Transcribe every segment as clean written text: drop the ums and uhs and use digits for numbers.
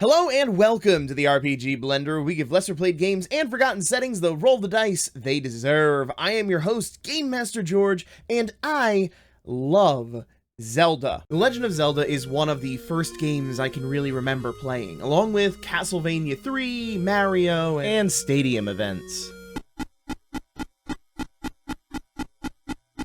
Hello and welcome to the RPG Blender, where we give lesser played games and forgotten settings the roll the dice they deserve. I am your host, Game Master George, and I love Zelda. The Legend of Zelda is one of the first games I can really remember playing, along with Castlevania 3, Mario, and Stadium events.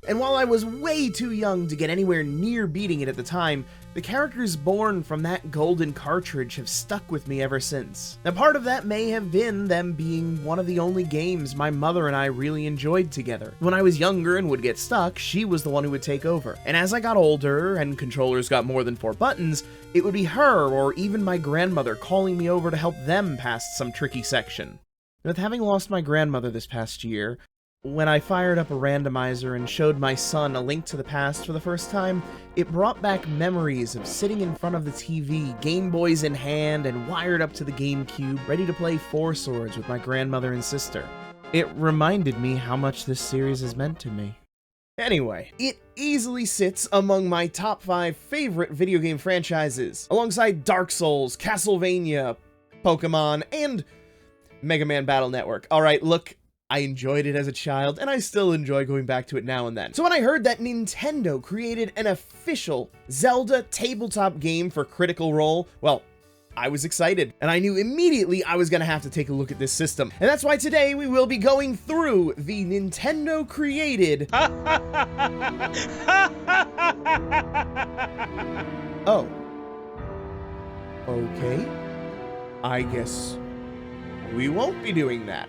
And while I was way too young to get anywhere near beating it at the time, the characters born from that golden cartridge have stuck with me ever since. Now, part of that may have been them being one of the only games my mother and I really enjoyed together. When I was younger and would get stuck, she was the one who would take over. And as I got older and controllers got more than 4 buttons, it would be her or even my grandmother calling me over to help them past some tricky section. With having lost my grandmother this past year, when I fired up a randomizer and showed my son A Link to the Past for the first time, it brought back memories of sitting in front of the TV, Game Boys in hand, and wired up to the GameCube, ready to play Four Swords with my grandmother and sister. It reminded me how much this series has meant to me. Anyway, it easily sits among my top 5 favorite video game franchises, alongside Dark Souls, Castlevania, Pokemon, and Mega Man Battle Network. Alright, look, I enjoyed it as a child, and I still enjoy going back to it now and then. So when I heard that Nintendo created an official Zelda tabletop game for Critical Role, well, I was excited, and I knew immediately I was gonna have to take a look at this system. And that's why today we will be going through the Nintendo created... Oh. Okay. I guess we won't be doing that.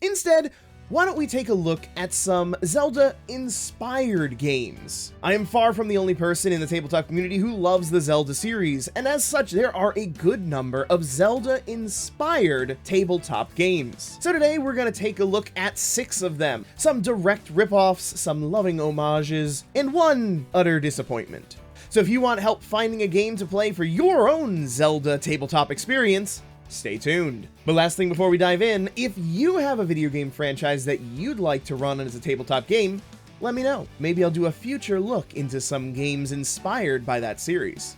Instead, why don't we take a look at some Zelda-inspired games? I am far from the only person in the tabletop community who loves the Zelda series, and as such, there are a good number of Zelda-inspired tabletop games. So today, we're gonna take a look at 6 of them, some direct ripoffs, some loving homages, and one utter disappointment. So if you want help finding a game to play for your own Zelda tabletop experience, stay tuned. But last thing before we dive in, if you have a video game franchise that you'd like to run as a tabletop game, let me know. Maybe I'll do a future look into some games inspired by that series.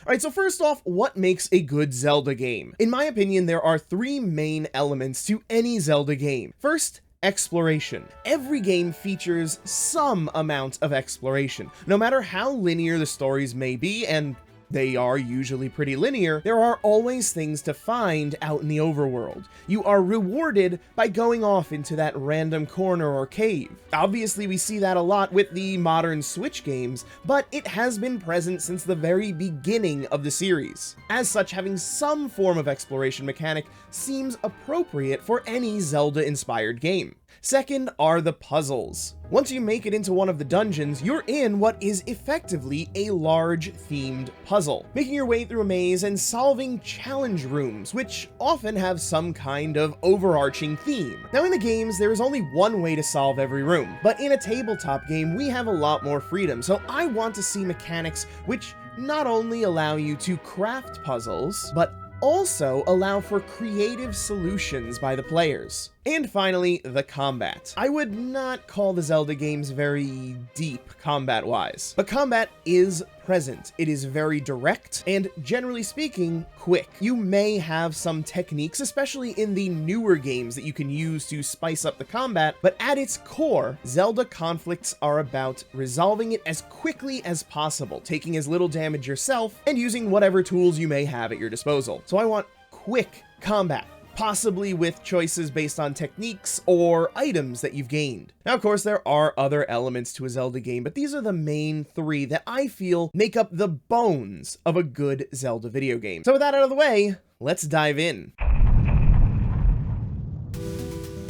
Alright, so first off, what makes a good Zelda game? In my opinion, there are 3 main elements to any Zelda game. First, exploration. Every game features some amount of exploration. No matter how linear the stories may be, and they are usually pretty linear, there are always things to find out in the overworld. You are rewarded by going off into that random corner or cave. Obviously, we see that a lot with the modern Switch games, but it has been present since the very beginning of the series. As such, having some form of exploration mechanic seems appropriate for any Zelda-inspired game. Second are the puzzles. Once you make it into one of the dungeons, you're in what is effectively a large themed puzzle, making your way through a maze and solving challenge rooms, which often have some kind of overarching theme. Now in the games, there is only one way to solve every room, but in a tabletop game, we have a lot more freedom, so I want to see mechanics which not only allow you to craft puzzles, but also allow for creative solutions by the players. And finally, the combat. I would not call the Zelda games very deep combat-wise, but combat is present. It is very direct, and generally speaking, quick. You may have some techniques, especially in the newer games, that you can use to spice up the combat, but at its core, Zelda conflicts are about resolving it as quickly as possible, taking as little damage yourself, and using whatever tools you may have at your disposal. So I want quick combat, possibly with choices based on techniques or items that you've gained. Now, of course, there are other elements to a Zelda game, but these are the main 3 that I feel make up the bones of a good Zelda video game. So with that out of the way, let's dive in.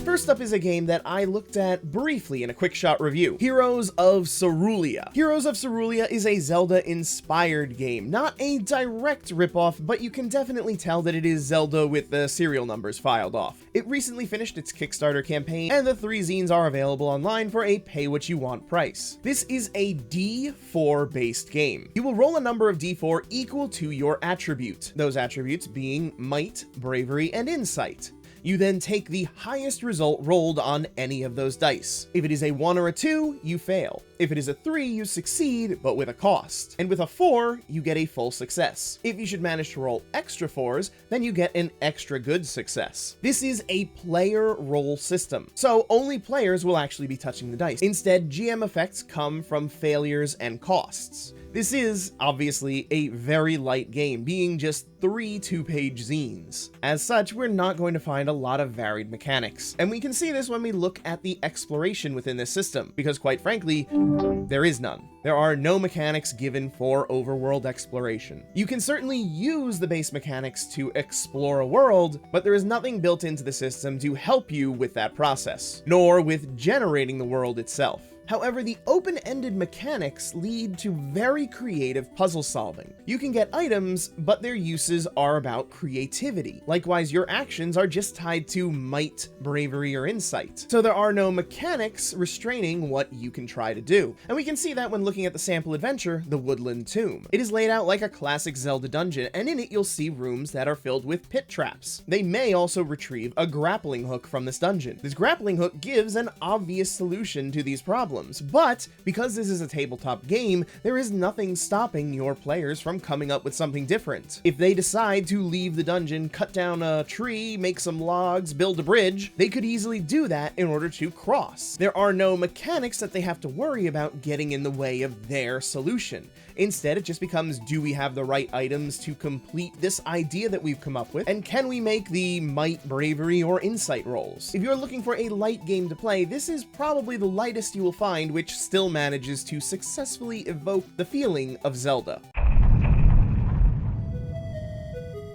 First up is a game that I looked at briefly in a quick shot review, Heroes of Cerulia. Heroes of Cerulia is a Zelda-inspired game, not a direct ripoff, but you can definitely tell that it is Zelda with the serial numbers filed off. It recently finished its Kickstarter campaign, and the 3 zines are available online for a pay-what-you-want price. This is a D4-based game. You will roll a number of D4 equal to your attribute, those attributes being Might, Bravery, and Insight. You then take the highest result rolled on any of those dice. If it is a 1 or a 2, you fail. If it is a 3, you succeed, but with a cost. And with a 4, you get a full success. If you should manage to roll extra 4s, then you get an extra good success. This is a player roll system, so only players will actually be touching the dice. Instead, GM effects come from failures and costs. This is, obviously, a very light game, being just 3 2-page zines. As such, we're not going to find a lot of varied mechanics, and we can see this when we look at the exploration within this system, because quite frankly, there is none. There are no mechanics given for overworld exploration. You can certainly use the base mechanics to explore a world, but there is nothing built into the system to help you with that process, nor with generating the world itself. However, the open-ended mechanics lead to very creative puzzle solving. You can get items, but their uses are about creativity. Likewise, your actions are just tied to might, bravery, or insight. So there are no mechanics restraining what you can try to do. And we can see that when looking at the sample adventure, the Woodland Tomb. It is laid out like a classic Zelda dungeon, and in it you'll see rooms that are filled with pit traps. They may also retrieve a grappling hook from this dungeon. This grappling hook gives an obvious solution to these problems. But because this is a tabletop game, there is nothing stopping your players from coming up with something different. If they decide to leave the dungeon, cut down a tree, make some logs, build a bridge, they could easily do that in order to cross. There are no mechanics that they have to worry about getting in the way of their solution. Instead, it just becomes, do we have the right items to complete this idea that we've come up with? And can we make the might, bravery, or insight rolls? If you're looking for a light game to play, this is probably the lightest you will find, which still manages to successfully evoke the feeling of Zelda.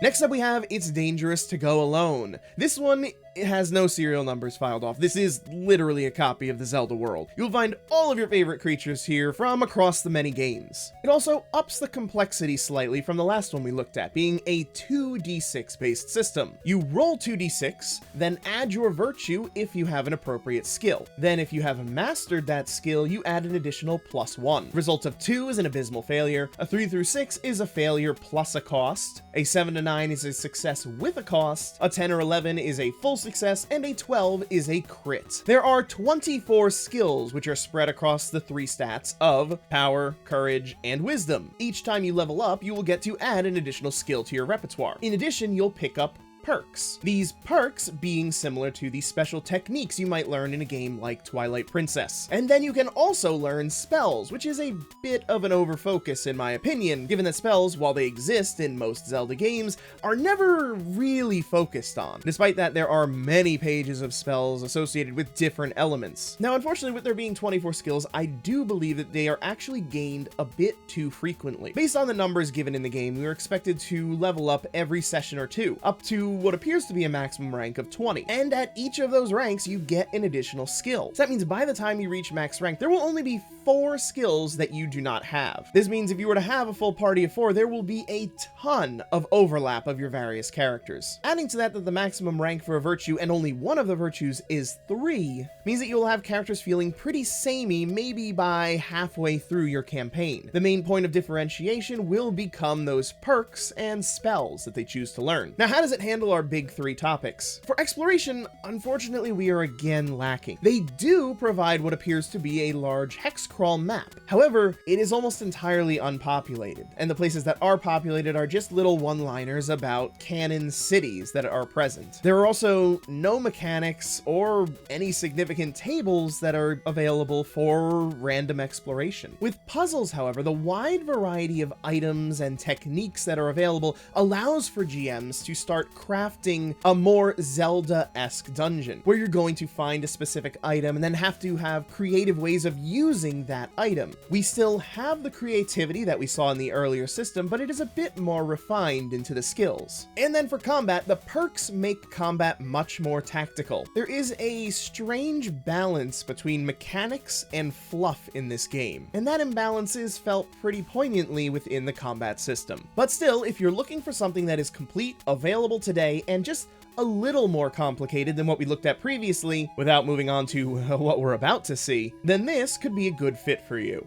Next up we have It's Dangerous to Go Alone. This one, it has no serial numbers filed off. This is literally a copy of the Zelda world. You'll find all of your favorite creatures here from across the many games. It also ups the complexity slightly from the last one we looked at, being a 2d6 based system. You roll 2d6, then add your virtue if you have an appropriate skill. Then if you have mastered that skill, you add an additional +1. Result of 2 is an abysmal failure, a 3 through 6 is a failure plus a cost, a 7 to 9 is a success with a cost, a 10 or 11 is a full success, and a 12 is a crit. There are 24 skills which are spread across the 3 stats of power, courage, and wisdom. Each time you level up, you will get to add an additional skill to your repertoire. In addition, you'll pick up perks. These perks being similar to the special techniques you might learn in a game like Twilight Princess. And then you can also learn spells, which is a bit of an overfocus in my opinion, given that spells, while they exist in most Zelda games, are never really focused on. Despite that, there are many pages of spells associated with different elements. Now, unfortunately, with there being 24 skills, I do believe that they are actually gained a bit too frequently. Based on the numbers given in the game, we are expected to level up every session or two, up to what appears to be a maximum rank of 20. And at each of those ranks, you get an additional skill. So that means by the time you reach max rank, there will only be 4 skills that you do not have. This means if you were to have a full party of 4, there will be a ton of overlap of your various characters. Adding to that the maximum rank for a virtue and only one of the virtues is 3, means that you'll have characters feeling pretty samey maybe by halfway through your campaign. The main point of differentiation will become those perks and spells that they choose to learn. Now, how does it handle our big 3 topics? For exploration, unfortunately, we are again lacking. They do provide what appears to be a large hex crawl map. However, it is almost entirely unpopulated, and the places that are populated are just little one-liners about canon cities that are present. There are also no mechanics or any significant tables that are available for random exploration. With puzzles, however, the wide variety of items and techniques that are available allows for GMs to start crafting a more Zelda-esque dungeon, where you're going to find a specific item and then have to have creative ways of using that item. We still have the creativity that we saw in the earlier system, but it is a bit more refined into the skills. And then for combat, the perks make combat much more tactical. There is a strange balance between mechanics and fluff in this game, and that imbalance is felt pretty poignantly within the combat system. But still, if you're looking for something that is complete, available today, and just a little more complicated than what we looked at previously, without moving on to what we're about to see, then this could be a good fit for you.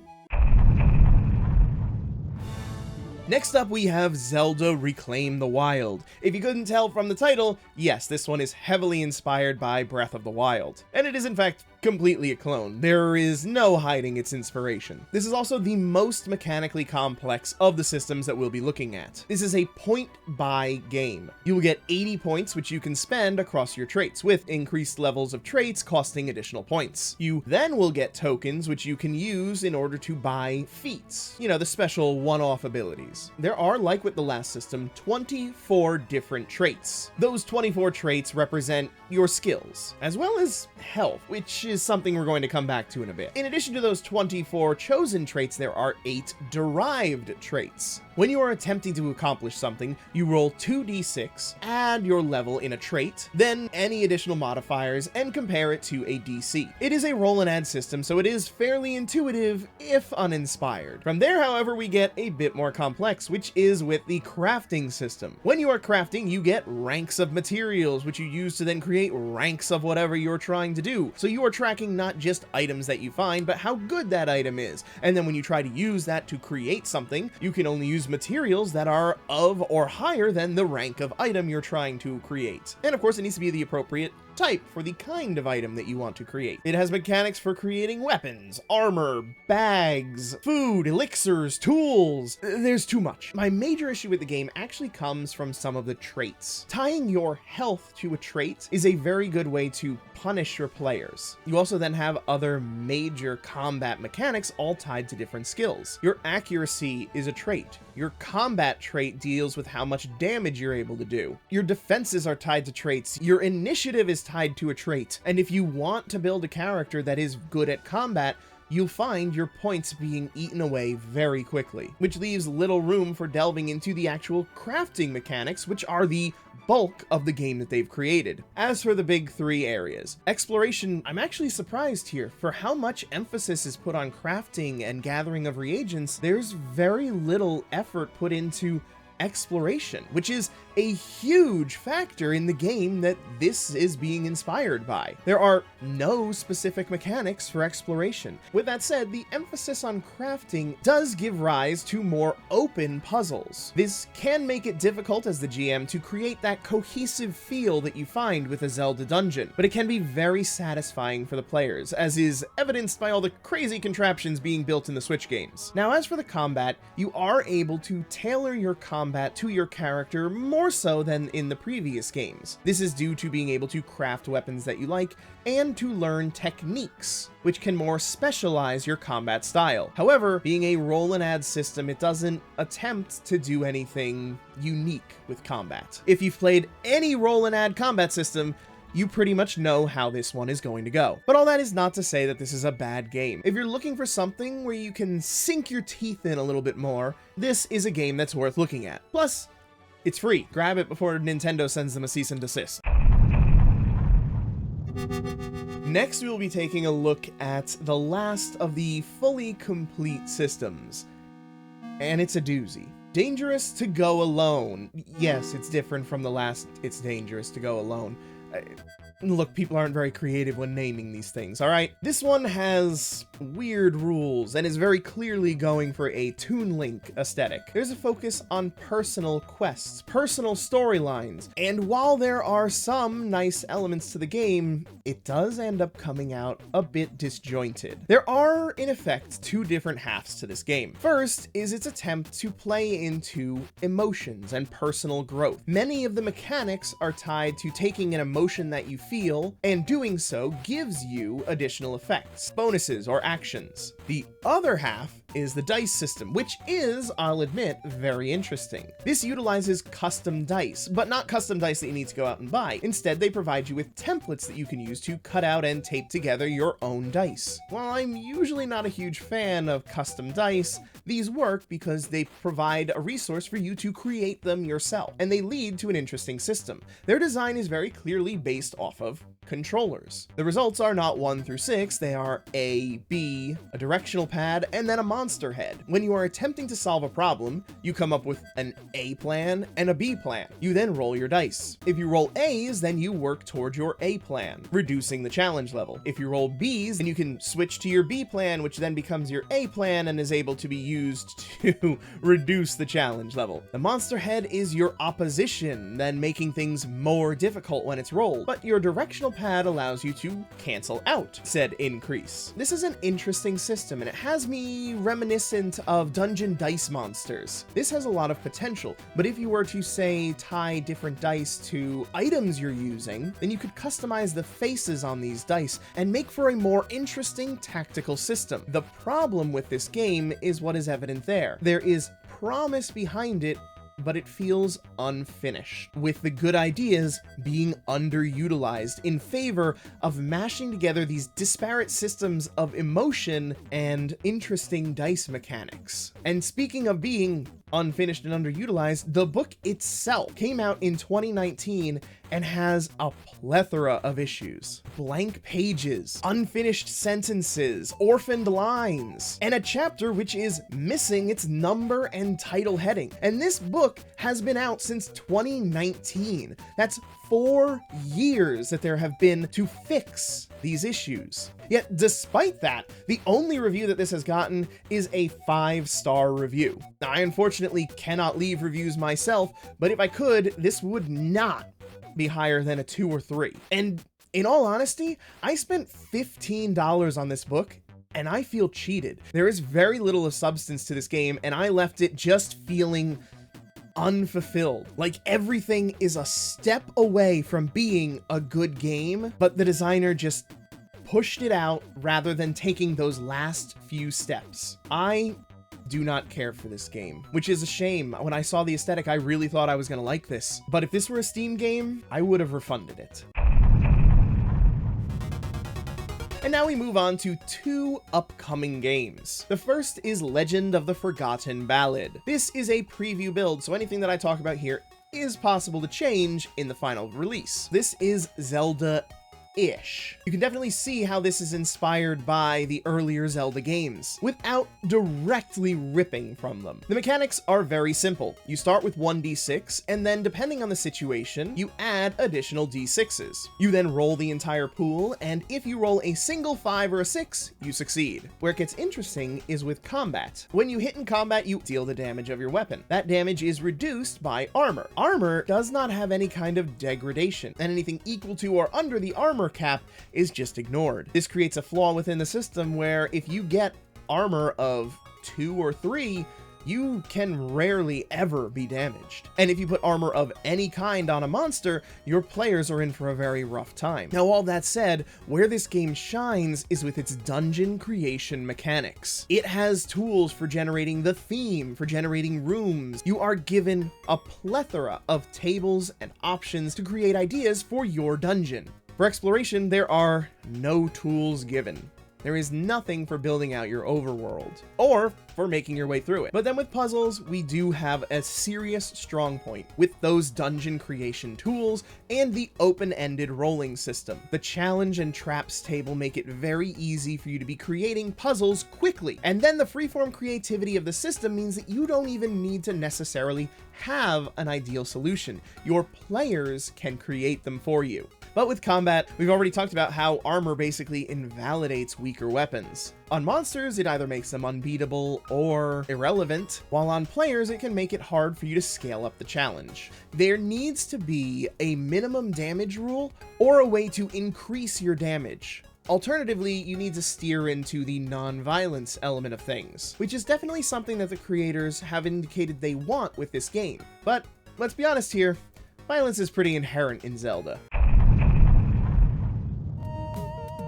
Next up, we have Zelda Reclaim the Wild. If you couldn't tell from the title, yes, this one is heavily inspired by Breath of the Wild. And it is in fact completely a clone. There is no hiding its inspiration. This is also the most mechanically complex of the systems that we'll be looking at. This is a point-buy game. You will get 80 points, which you can spend across your traits, with increased levels of traits costing additional points. You then will get tokens, which you can use in order to buy feats. You know, the special one-off abilities. There are, like with the last system, 24 different traits. Those 24 traits represent your skills, as well as health, which is something we're going to come back to in a bit. In addition to those 24 chosen traits, there are 8 derived traits. When you are attempting to accomplish something, you roll 2d6, add your level in a trait, then any additional modifiers, and compare it to a DC. It is a roll and add system, so it is fairly intuitive, if uninspired. From there, however, we get a bit more complex, which is with the crafting system. When you are crafting, you get ranks of materials, which you use to then create ranks of whatever you're trying to do. So you are tracking not just items that you find, but how good that item is. And then when you try to use that to create something, you can only use materials that are of or higher than the rank of item you're trying to create. And of course, it needs to be the appropriate type for the kind of item that you want to create. It has mechanics for creating weapons, armor, bags, food, elixirs, tools. There's too much. My major issue with the game actually comes from some of the traits. Tying your health to a trait is a very good way to punish your players. You also then have other major combat mechanics all tied to different skills. Your accuracy is a trait. Your combat trait deals with how much damage you're able to do. Your defenses are tied to traits. Your initiative is tied to a trait. And if you want to build a character that is good at combat, you'll find your points being eaten away very quickly, which leaves little room for delving into the actual crafting mechanics, which are the bulk of the game that they've created. As for the big 3 areas, exploration, I'm actually surprised here. For how much emphasis is put on crafting and gathering of reagents, there's very little effort put into exploration, which is a huge factor in the game that this is being inspired by. There are no specific mechanics for exploration. With that said, the emphasis on crafting does give rise to more open puzzles. This can make it difficult as the GM to create that cohesive feel that you find with a Zelda dungeon, but it can be very satisfying for the players, as is evidenced by all the crazy contraptions being built in the Switch games. Now, as for the combat, you are able to tailor your combat to your character more so than in the previous games. This is due to being able to craft weapons that you like and to learn techniques, which can more specialize your combat style. However, being a roll and add system, it doesn't attempt to do anything unique with combat. If you've played any roll and add combat system, you pretty much know how this one is going to go. But all that is not to say that this is a bad game. If you're looking for something where you can sink your teeth in a little bit more, this is a game that's worth looking at. Plus, it's free. Grab it before Nintendo sends them a cease and desist. Next, we will be taking a look at the last of the fully complete systems. And it's a doozy. Dangerous to Go Alone. Yes, it's different from the last It's Dangerous to Go Alone. Look, people aren't very creative when naming these things, alright? This one has weird rules and is very clearly going for a Toon Link aesthetic. There's a focus on personal quests, personal storylines, and while there are some nice elements to the game, it does end up coming out a bit disjointed. There are, in effect, 2 different halves to this game. First is its attempt to play into emotions and personal growth. Many of the mechanics are tied to taking an emotion that you feel, and doing so gives you additional effects, bonuses, or actions. The other half is the dice system, which is, I'll admit, very interesting. This utilizes custom dice, but not custom dice that you need to go out and buy. Instead, they provide you with templates that you can use to cut out and tape together your own dice. While I'm usually not a huge fan of custom dice, these work because they provide a resource for you to create them yourself, and they lead to an interesting system. Their design is very clearly based off of controllers. The results are not 1 through 6, they are A, B, a directional pad, and then a monster head. When you are attempting to solve a problem, you come up with an A plan and a B plan. You then roll your dice. If you roll A's, then you work towards your A plan, reducing the challenge level. If you roll B's, then you can switch to your B plan, which then becomes your A plan and is able to be used to reduce the challenge level. The monster head is your opposition, then making things more difficult when it's rolled, but your directional pad allows you to cancel out said increase. This is an interesting system, and it has me reminiscent of dungeon dice monsters. This has a lot of potential, but if you were to, say, tie different dice to items you're using, then you could customize the faces on these dice and make for a more interesting tactical system. The problem with this game is what is evident there. There is promise behind it, but it feels unfinished, with the good ideas being underutilized in favor of mashing together these disparate systems of emotion and interesting dice mechanics. And speaking of being unfinished and underutilized, the book itself came out in 2019 and has a plethora of issues. Blank pages, unfinished sentences, orphaned lines, and a chapter which is missing its number and title heading. And this book has been out since 2019. That's 4 years that there have been to fix these issues. Yet despite that, the only review that this has gotten is a 5-star review. Now, I unfortunately cannot leave reviews myself, but if I could, this would not be higher than a 2 or 3. And in all honesty, I spent $15 on this book, and I feel cheated. There is very little of substance to this game, and I left it just feeling unfulfilled. Like everything is a step away from being a good game, but the designer just pushed it out rather than taking those last few steps. I do not care for this game, which is a shame. When I saw the aesthetic, I really thought I was gonna like this. But if this were a Steam game, I would have refunded it. And now we move on to 2 upcoming games. The first is Legend of the Forgotten Ballad. This is a preview build, so anything that I talk about here is possible to change in the final release. This is Zelda-ish. You can definitely see how this is inspired by the earlier Zelda games, without directly ripping from them. The mechanics are very simple. You start with 1d6, and then depending on the situation, you add additional d6s. You then roll the entire pool, and if you roll a single 5 or a 6, you succeed. Where it gets interesting is with combat. When you hit in combat, you deal the damage of your weapon. That damage is reduced by armor. Armor does not have any kind of degradation, and anything equal to or under the armor cap is just ignored. This creates a flaw within the system where if you get armor of 2 or 3, you can rarely ever be damaged. And if you put armor of any kind on a monster, your players are in for a very rough time. Now, all that said, where this game shines is with its dungeon creation mechanics. It has tools for generating the theme, for generating rooms. You are given a plethora of tables and options to create ideas for your dungeon. For exploration, there are no tools given. There is nothing for building out your overworld, or for making your way through it. But then with puzzles, we do have a serious strong point with those dungeon creation tools and the open-ended rolling system. The challenge and traps table make it very easy for you to be creating puzzles quickly. And then the freeform creativity of the system means that you don't even need to necessarily have an ideal solution. Your players can create them for you. But with combat, we've already talked about how armor basically invalidates weaker weapons. On monsters, it either makes them unbeatable or irrelevant, while on players, it can make it hard for you to scale up the challenge. There needs to be a minimum damage rule or a way to increase your damage. Alternatively, you need to steer into the non-violence element of things, which is definitely something that the creators have indicated they want with this game. But let's be honest here, violence is pretty inherent in Zelda.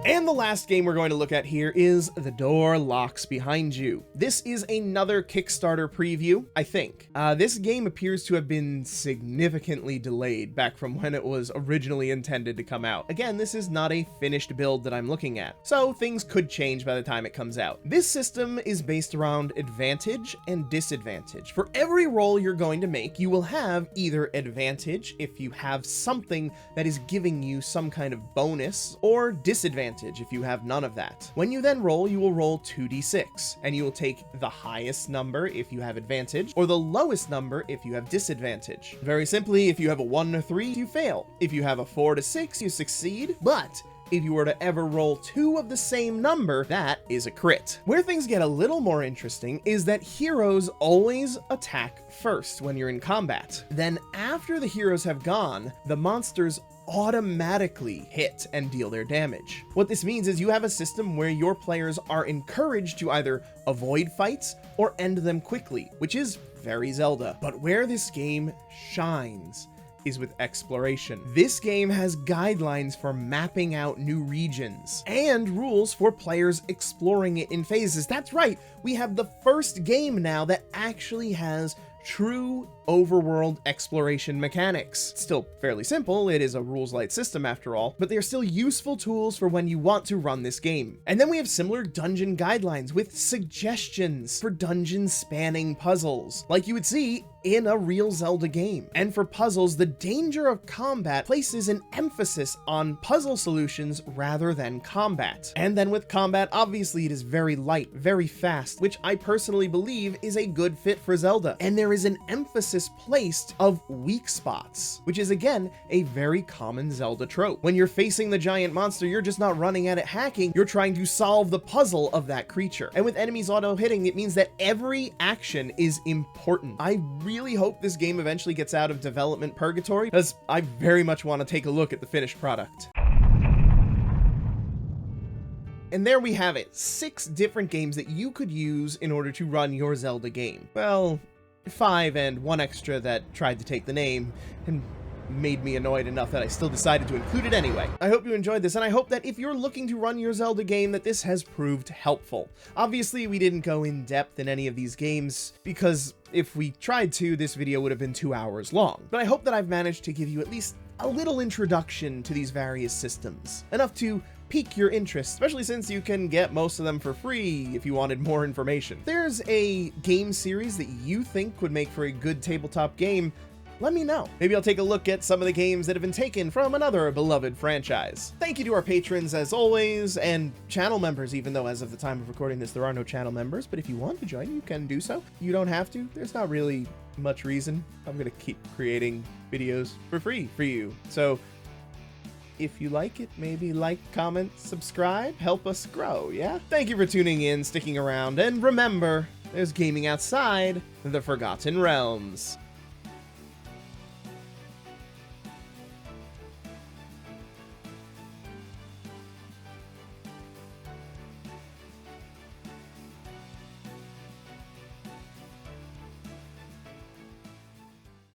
And the last game we're going to look at here is The Door Locks Behind You. This is another Kickstarter preview, I think. This game appears to have been significantly delayed back from when it was originally intended to come out. Again, this is not a finished build that I'm looking at, so things could change by the time it comes out. This system is based around advantage and disadvantage. For every roll you're going to make, you will have either advantage if you have something that is giving you some kind of bonus, or disadvantage if you have none of that. When you then roll, you will roll 2d6, and you will take the highest number if you have advantage, or the lowest number if you have disadvantage. Very simply, if you have a 1 to 3, you fail. If you have a 4 to 6, you succeed, but if you were to ever roll 2 of the same number, that is a crit. Where things get a little more interesting is that heroes always attack first when you're in combat. Then after the heroes have gone, the monsters automatically hit and deal their damage. What this means is you have a system where your players are encouraged to either avoid fights or end them quickly, which is very Zelda. But where this game shines is with exploration. This game has guidelines for mapping out new regions and rules for players exploring it in phases. That's right, we have the first game now that actually has true overworld exploration mechanics. It's still fairly simple, it is a rules light system after all, but they're still useful tools for when you want to run this game. And then we have similar dungeon guidelines with suggestions for dungeon spanning puzzles, like you would see in a real Zelda game. And for puzzles, the danger of combat places an emphasis on puzzle solutions rather than combat. And then with combat, obviously it is very light, very fast, which I personally believe is a good fit for Zelda. And there is an emphasis placed of weak spots, which is again a very common Zelda trope. When you're facing the giant monster, you're just not running at it hacking, you're trying to solve the puzzle of that creature. And with enemies auto hitting, it means that every action is important. I really hope this game eventually gets out of development purgatory, because I very much want to take a look at the finished product. And there we have it, 6 different games that you could use in order to run your Zelda game. Well, 5 and 1 extra that tried to take the name and made me annoyed enough that I still decided to include it anyway. I hope you enjoyed this, and I hope that if you're looking to run your Zelda game, that this has proved helpful. Obviously, we didn't go in depth in any of these games, because if we tried to, this video would have been 2 hours long. But I hope that I've managed to give you at least a little introduction to these various systems, enough to pique your interest, especially since you can get most of them for free if you wanted more information. If there's a game series that you think would make for a good tabletop game, let me know. Maybe I'll take a look at some of the games that have been taken from another beloved franchise. Thank you to our patrons as always, and channel members, even though as of the time of recording this there are no channel members, but if you want to join, you can do so. You don't have to. There's not really much reason. I'm gonna keep creating videos for free for you. So if you like it, maybe like, comment, subscribe, help us grow, yeah? Thank you for tuning in, sticking around, and remember, there's gaming outside the Forgotten Realms.